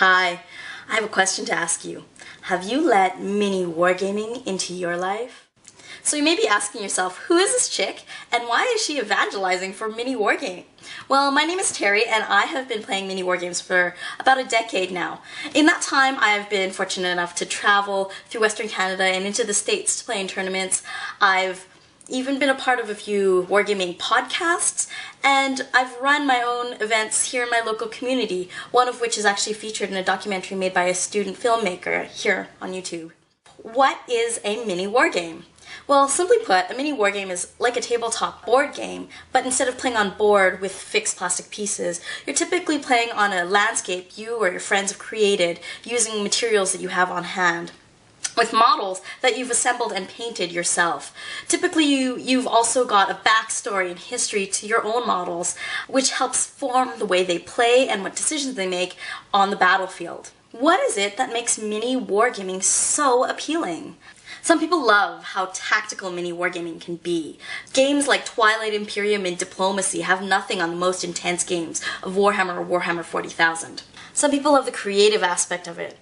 Hi, I have a question to ask you. Have you let mini wargaming into your life? So you may be asking yourself, who is this chick and why is she evangelizing for mini wargaming? Well, my name is Teri and I have been playing mini wargames for about a decade now. In that time, I have been fortunate enough to travel through Western Canada and into the States to play in tournaments. I've even been a part of a few wargaming podcasts, and I've run my own events here in my local community, one of which is actually featured in a documentary made by a student filmmaker here on YouTube. What is a mini wargame? Well, simply put, a mini wargame is like a tabletop board game, but instead of playing on board with fixed plastic pieces, you're typically playing on a landscape you or your friends have created using materials that you have on hand, with models that you've assembled and painted yourself. Typically, you've also got a backstory and history to your own models, which helps form the way they play and what decisions they make on the battlefield. What is it that makes mini wargaming so appealing? Some people love how tactical mini wargaming can be. Games like Twilight Imperium and Diplomacy have nothing on the most intense games of Warhammer or Warhammer 40,000. Some people love the creative aspect of it.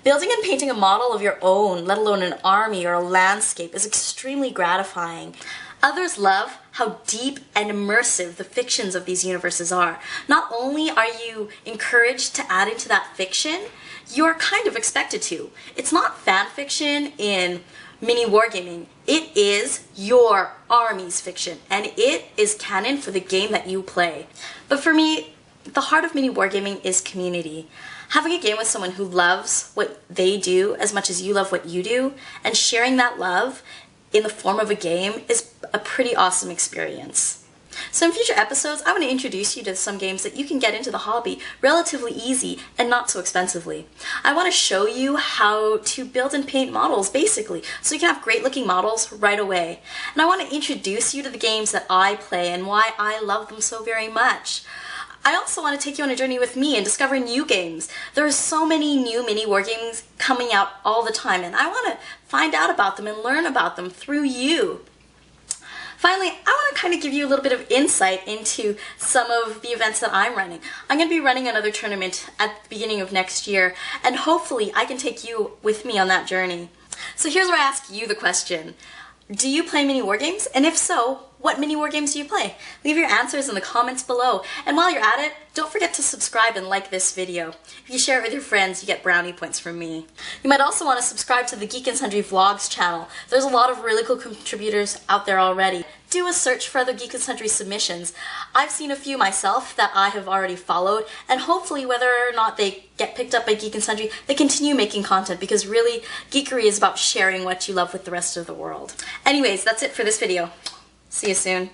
Building and painting a model of your own, let alone an army or a landscape, is extremely gratifying. Others love how deep and immersive the fictions of these universes are. Not only are you encouraged to add into that fiction, you're kind of expected to. It's not fan fiction in mini wargaming. It is your army's fiction, and it is canon for the game that you play. But for me, the heart of mini wargaming is community. Having a game with someone who loves what they do as much as you love what you do, and sharing that love in the form of a game is a pretty awesome experience. So in future episodes, I want to introduce you to some games that you can get into the hobby relatively easy and not so expensively. I want to show you how to build and paint models basically, so you can have great looking models right away. And I want to introduce you to the games that I play and why I love them so very much. I also want to take you on a journey with me and discover new games. There are so many new mini wargames coming out all the time, and I want to find out about them and learn about them through you. Finally, I want to kind of give you a little bit of insight into some of the events that I'm running. I'm going to be running another tournament at the beginning of next year, and hopefully I can take you with me on that journey. So here's where I ask you the question. Do you play mini wargames? And if so, what mini wargames do you play? Leave your answers in the comments below. And while you're at it, don't forget to subscribe and like this video. If you share it with your friends, you get brownie points from me. You might also want to subscribe to the Geek and Sundry Vlogs channel. There's a lot of really cool contributors out there already. Do a search for other Geek and Sundry submissions. I've seen a few myself that I have already followed, and hopefully whether or not they get picked up by Geek and Sundry, they continue making content, because really, geekery is about sharing what you love with the rest of the world. Anyways, that's it for this video. See you soon.